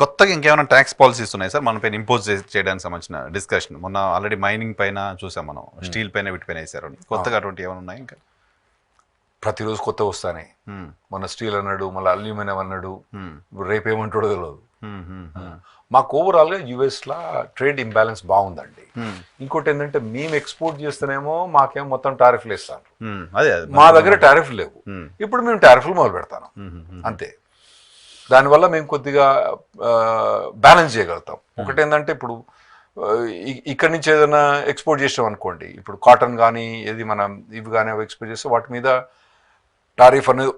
కొత్తగా ఇంకేమైనా tax policies ఉన్నాయి సార్ మన పైన ఇంపోజ్ చేయడానికి సంబంధించిన డిస్కషన్? మొన్న ఆల్రెడీ మైనింగ్ పైన చూసాం మనం, స్టీల్ పైన వీటిపైన వేసారు. కొత్తగా అటువంటి ఏమైనా ఉన్నాయి ఇంకా? ప్రతిరోజు కొత్త వస్తానే. మన స్టీల్ అన్నాడు, మళ్ళీ అల్యూమినియం అన్నాడు, రేపు ఏమంటాడో తెలియదు. మాకు ఓవరాల్గా యుఎస్లో ట్రేడ్ ఇంబ్యాలెన్స్ బాగుందండి. ఇంకోటి ఏంటంటే మేము ఎక్స్పోర్ట్ చేస్తేనేమో మాకేమో మొత్తం టారిఫ్లు ఇస్తాను, మా దగ్గర టారిఫ్లు లేవు. ఇప్పుడు మేము టారిఫ్లు మొదలు పెడతాను అంతే. దానివల్ల మేము కొద్దిగా బ్యాలెన్స్ చేయగలుగుతాం. ఒకటి ఏంటంటే ఇప్పుడు ఇక్కడి నుంచి ఏదైనా ఎక్స్పోర్ట్ చేసాం అనుకోండి, ఇప్పుడు కాటన్ కానీ ఏది మనం ఇవి కానీ ఎక్స్పోర్ట్ చేస్తే వాటి మీద టారిఫ్ అనేది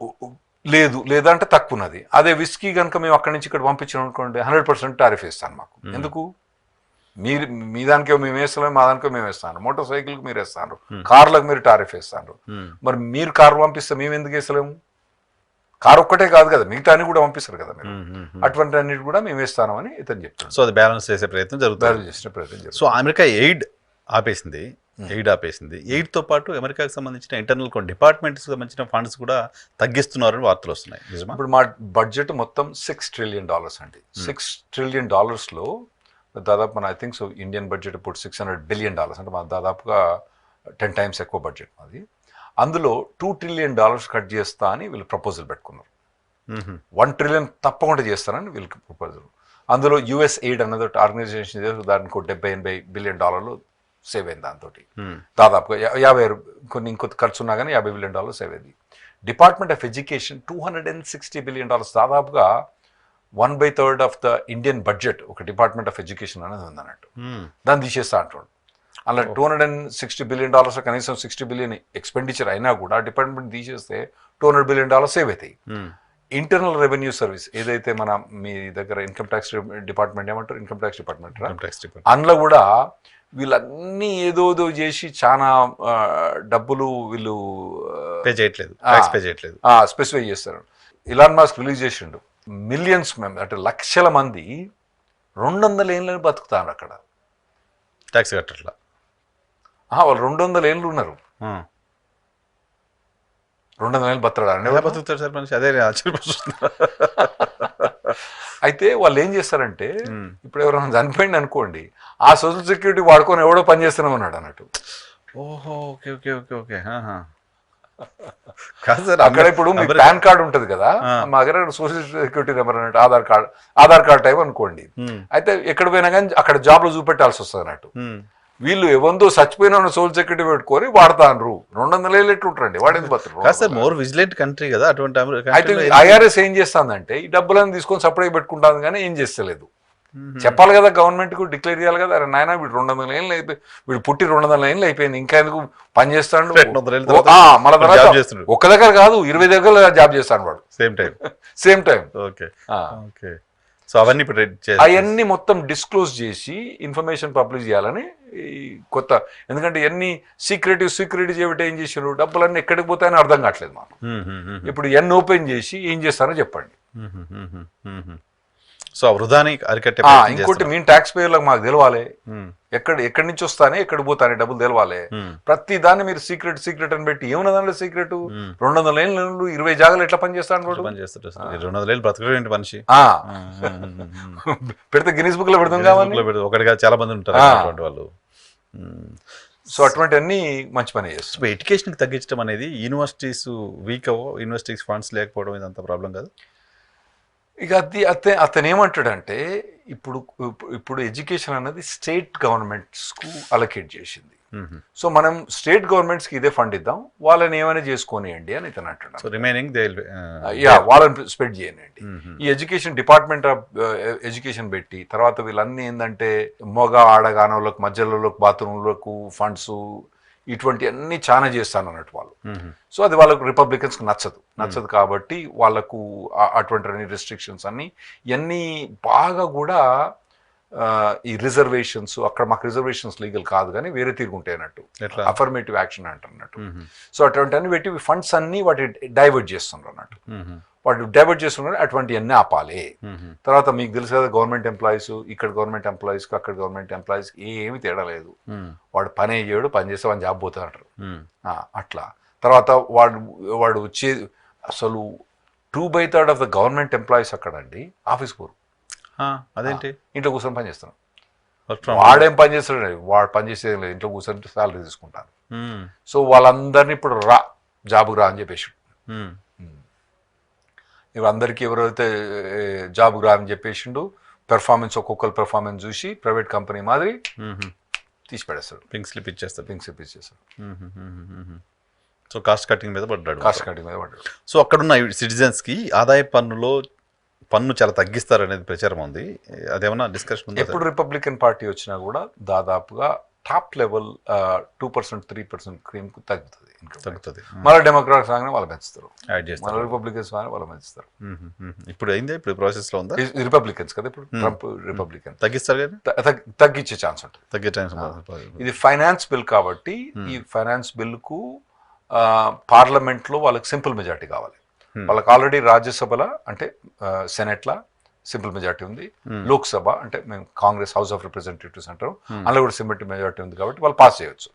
లేదు, లేదా అంటే తక్కువ ఉన్నది. అదే విస్కీ కనుక మేము అక్కడి నుంచి ఇక్కడ పంపించాం అనుకోండి 100% టారిఫ్ వేస్తాను మాకు. ఎందుకు? మీరు మీ దానికే మేము వేస్తలేము, మా దానికే మేము వేస్తాను. మోటార్ సైకిల్కి మీరు వేస్తాను, కార్లకు మీరు టారిఫ్ వేస్తాను. మరి మీరు కారు పంపిస్తే మేము ఎందుకు వేస్తలేము? కారు ఒక్కటే కాదు కదా, మిగతా అన్ని కూడా పంపిస్తారు కదా మీరు. అటువంటి అన్నిటి కూడా మేము వేస్తాను అని ఇతను చెప్తాను. సో అది బ్యాలెన్స్ చేసే ప్రయత్నం జరుగుతుంది. సో అమెరికా ఎయిడ్ ఆపేసింది. ఎయిడ్తో పాటు అమెరికాకి సంబంధించిన ఇంటర్నల్ కొన్ని డిపార్ట్మెంట్స్కి సంబంధించిన ఫండ్స్ కూడా తగ్గిస్తున్నారని వార్తలు వస్తున్నాయి. ఇప్పుడు మా బడ్జెట్ మొత్తం $6 trillion అండి. $6 trillion దాదాపు మన I think so Indian budget ఇప్పుడు $600 billion, అంటే మన దాదాపుగా 10 times ఎక్కువ బడ్జెట్ మాది. అందులో $2 trillion కట్ చేస్తా అని వీళ్ళు ప్రపోజల్ పెట్టుకున్నారు. 1 trillion తప్పకుండా చేస్తారని వీళ్ళకి ప్రపోజల్. అందులో యుఎస్ ఎయిడ్ అన్నది ఆర్గనైజేషన్ దానికి $70-80 billion సేవ్ అయింది. దాంతో దాదాపుగా 50 కొన్ని ఇంకొక ఖర్చు ఉన్నా కానీ $50 billion సేవ్ అయింది. డిపార్ట్మెంట్ ఆఫ్ ఎడ్యుకేషన్ $260 billion, దాదాపుగా 1/3 ఆఫ్ ద ఇండియన్ బడ్జెట్ ఒక డిపార్ట్మెంట్ ఆఫ్ ఎడ్యుకేషన్ అనేది ఉందన్నట్టు. దాన్ని తీసేస్తా అంటాడు. అలా $260 billion కనీసం $60 billion ఎక్స్పెండిచర్ అయినా కూడా డిపార్ట్మెంట్ తీసేస్తే $200 billion సేవ్ అవుతాయి. ఇంటర్నల్ రెవెన్యూ సర్వీస్ ఏదైతే మన మీ దగ్గర ఇన్కమ్ ట్యాక్స్ డిపార్ట్మెంట్ ఏమంటారు, ఇన్కమ్ ట్యాక్స్ డిపార్ట్మెంట్, అందులో కూడా వీళ్ళన్నీ ఏదో చేసి చాలా డబ్బులు వీళ్ళు పే చేయట్లేదు, స్పెసిఫై చేస్తారు. ఇలాన్ మస్క్ రిలీజ్ చేసిండు మిలియన్స్ అంటే లక్షల మంది 200 ఏళ్ళని బతుకుతారు అక్కడ, ట్యాక్స్ కట్టట్లా. వాళ్ళు 200 ఏళ్ళు ఉన్నారు. 200 ఏళ్ళు బతుకుతారు సార్ మనిషి, అదే ఆశ్చర్యపోతుంది. అయితే వాళ్ళు ఏం చేస్తారంటే, ఇప్పుడు ఎవరైనా చనిపోయింది అనుకోండి, ఆ సోషల్ సెక్యూరిటీ వాడుకొని ఎవడో పని చేస్తూనే ఉన్నాడు అన్నట్టు. ఓహో, ఓకే ఓకే ఓకే ఓకే. కాదు సార్, అక్కడ ఇప్పుడు మీ పాన్ కార్డు ఉంటుంది కదా, మా దగ్గర సోషల్ సెక్యూరిటీ నెంబర్ అన్నట్టు ఆధార్ కార్డ్ టైప్ అనుకోండి. అయితే ఎక్కడ పోయినా కానీ అక్కడ జాబ్లో చూపెట్టాల్సి వస్తుంది అన్నట్టు. వీళ్ళు ఎవరితో చచ్చిపోయిన సోషల్ సెక్యూరిటీ పెట్టుకొని వాడతారు. 200 ఏళ్ళు ఎట్లుంటారండి, వాడేది బతురు. మోర్ విజిలెంట్ కంట్రీ కదా అటువంటి. అయితే ఐఆర్ఎస్ ఏం చేస్తుందంటే ఈ డబ్బులను తీసుకొని సపరేట్ పెట్టుకుంటాను కానీ ఏం చేస్తలేదు. చెప్పాలి కదా, గవర్నమెంట్ కు డిక్లేర్ చేయాలి కదా, అరే నాయన వీడు 200 ఏళ్ళు అయిపోయి, వీడు పుట్టి 200 ఏళ్ళు అయిపోయింది, ఇంకా ఎందుకు పని చేస్తాడు. మళ్ళీ తర్వాత ఒక దగ్గర కాదు 20 దగ్గర జాబ్ చేస్తాడు వాడు సేమ్ టైం. సో అవన్నీ మొత్తం డిస్క్లోజ్ చేసి ఇన్ఫర్మేషన్ పబ్లిష్ చేయాలని కొత్త. ఎందుకంటే ఎన్ని సీక్రెటివ్ చేయబట్టి ఏం చేసారు, డబ్బులన్నీ ఎక్కడికి పోతాయని అర్థం కావట్లేదు మాకు. ఇప్పుడు ఎన్ని ఓపెన్ చేసి ఏం చేస్తారో చెప్పండి. సో వృధాని అరికట్టే. ఇంకోటి మేము ట్యాక్స్ పేయర్లకు మాకు తెలవాలి, ఎక్కడి నుంచి వస్తానే ఎక్కడికి పోతానే డబ్బులు తెలవాలి. ప్రతి దాన్ని మీరు సీక్రెట్ అని పెట్టి ఏమన్నా దాంట్లో సీక్రెట్. 200 ఏళ్ళు 20 జాగాలు ఎట్లా పని చేస్తాను, 200 ఏళ్ళు బ్రతకడం మనిషి పెడితే గిన్నీస్ బుక్ లో పెడతాం కావాలి. ఒకటిగా చాలా మంది ఉంటారు వాళ్ళు. సో అటువంటి అన్ని మంచి పని చేస్తారు. సో ఎడ్యుకేషన్కి తగ్గించడం అనేది యూనివర్సిటీస్ వీక్ అవ్వ, యూనివర్సిటీస్ ఫండ్స్ లేకపోవడం ఇదంత ప్రాబ్లం కాదు. ఇక అతను ఏమంటాడంటే, ఇప్పుడు ఎడ్యుకేషన్ అనేది స్టేట్ గవర్నమెంట్స్కు అలొకేట్ చేసింది. సో మనం స్టేట్ గవర్నమెంట్స్కి ఇదే ఫండ్ ఇద్దాం, వాళ్ళని ఏమైనా చేసుకోనియండి అని ఇతను అంటాడు. సో రిమైనింగ్ వాళ్ళని స్పెండ్ చేయండి. ఈ ఎడ్యుకేషన్ డిపార్ట్మెంట్ ఆఫ్ ఎడ్యుకేషన్ పెట్టి తర్వాత వీళ్ళన్నీ ఏంటంటే మగ ఆడగానోళ్ళకు, మధ్యలోకి, బాత్రూంలకు ఫండ్స్ ఇటువంటి అన్ని చాలా చేస్తాను అన్నట్టు వాళ్ళు. సో అది వాళ్ళకు రిపబ్లికన్స్కి నచ్చదు కాబట్టి వాళ్ళకు అటువంటి అన్ని రెస్ట్రిక్షన్స్ అన్ని ఇవన్నీ బాగా కూడా ఈ రిజర్వేషన్స్, అక్కడ మాకు రిజర్వేషన్స్ లీగల్ కాదు కానీ వేరే తిరుగుంటాయి అన్నట్టు, అఫర్మేటివ్ యాక్షన్ అంటున్నట్టు. సో అటువంటి అన్ని పెట్టి ఫండ్స్ అన్ని వాటి డైవర్ట్ చేస్తున్నారు అన్నట్టు. వాటి డైవర్ట్ చేస్తున్నారు, అటువంటి అన్నీ ఆపాలి. తర్వాత మీకు తెలుసు కదా, గవర్నమెంట్ ఎంప్లాయీస్ ఇక్కడ గవర్నమెంట్ ఎంప్లాయీస్కి అక్కడ గవర్నమెంట్ ఎంప్లాయీస్కి ఏమి తేడా లేదు. వాడు పని చేయడు, పని చేస్తే వాడిని జాబ్ పోతాడు అట్లా. తర్వాత వాడు వచ్చే అసలు 2/3 ఆఫ్ ద గవర్నమెంట్ ఎంప్లాయీస్ అక్కడ అండి ఆఫీస్ పోరు. అదేంటి ఇంట్లో కూర్చొని పని చేస్తున్నాం. వర్క్ ఫ్రమ్ వాడేం పని చేస్తాడు, వాడు పని చేసేది లేదు, ఇంట్లో కూర్చొని శాలరీ తీసుకుంటాను. సో వాళ్ళందరినీ ఇప్పుడు జాబుకు రా అని చెప్పేసి, ఇప్పుడు అందరికీ ఎవరైతే జాబుకు రా అని చెప్పేసిండు, పెర్ఫార్మెన్స్ ఒక్కొక్కరు పెర్ఫార్మెన్స్ చూసి ప్రైవేట్ కంపెనీ మాదిరి తీసి పడేస్తాడు, పింక్ స్లిప్ ఇచ్చేస్తాడు. సో కాస్ట్ కటింగ్ మీద పడ్డాడు. కాస్ట్ కటింగ్ మీద పడ్డాడు. సో అక్కడున్న సిటిజన్స్కి ఆదాయ పన్ను చాలా తగ్గిస్తారు అనేది ప్రచారం ఉంది. అదేమన్నా డిస్కషన్ ఉంది? ఎప్పుడు రిపబ్లికన్ పార్టీ వచ్చినా కూడా దాదాపుగా టాప్ లెవెల్ 2%, 3% క్రీమ్కు తగ్గుతుంది. మళ్ళీ డెమోక్రాట్స్ రాగానే వాళ్ళు పెంచుతారు, మళ్ళీ రిపబ్లికన్స్ రాగానే వాళ్ళు పెంచుతారు. ఇప్పుడు అయిందే, ఇప్పుడు ప్రాసెస్లో ఉందా? రిపబ్లికన్స్ కదా, ఇప్పుడు ట్రంప్ రిపబ్లికన్ తగ్గిస్తారు కానీ తగ్గించే ఛాన్స్ ఉంటుంది. తగ్గే ఛాన్స్. ఇది ఫైనాన్స్ బిల్ కాబట్టి ఈ ఫైనాన్స్ బిల్కు పార్లమెంట్లో వాళ్ళకి సింపుల్ మెజార్టీ కావాలి. వాళ్ళకి ఆల్రెడీ రాజ్యసభలో అంటే సెనెట్లో సింపుల్ మెజార్టీ ఉంది, లోక్సభ అంటే మేము కాంగ్రెస్ హౌస్ ఆఫ్ రిప్రజెంటేటివ్స్ అంటారు, అందులో కూడా సింపుల్ మెజార్టీ ఉంది కాబట్టి వాళ్ళు పాస్ చేయొచ్చు.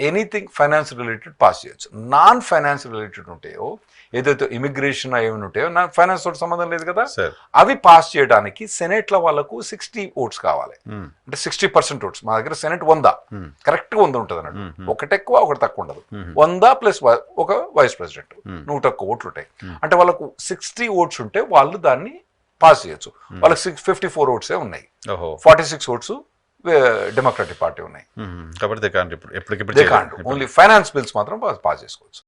ఎనీథింగ్ ఫైనాన్స్ రిలేటెడ్ పాస్ చేయొచ్చు. నాన్ ఫైనాన్స్ రిలేటెడ్ ఉంటాయో, ఏదైతే ఇమిగ్రేషన్ ఏమైనా ఉంటాయో, నా ఫైనాన్స్ తోటి సంబంధం లేదు కదా, అవి పాస్ చేయడానికి సెనెట్లో వాళ్ళకు 60 ఓట్స్ కావాలి. అంటే 60% ఓట్స్. మా దగ్గర సెనెట్ 100, కరెక్ట్గా 100 ఉంటుంది అన్నట్టు, ఒకటి ఎక్కువ ఒకటి తక్కువ ఉండదు. 100 ప్లస్ ఒక వైస్ ప్రెసిడెంట్, 100 ఓట్లు ఉంటాయి. అంటే వాళ్ళకు 60 ఓట్స్ ఉంటే వాళ్ళు దాన్ని పాస్ చేయొచ్చు. వాళ్ళకి 54 ఓట్సే ఉన్నాయి, 46 ఓట్స్ డెమోక్రాటిక్ పార్టీ ఉన్నాయి. కాబట్టి ఓన్లీ ఫైనాన్స్ బిల్స్ మాత్రం పాస్ చేసుకోవచ్చు.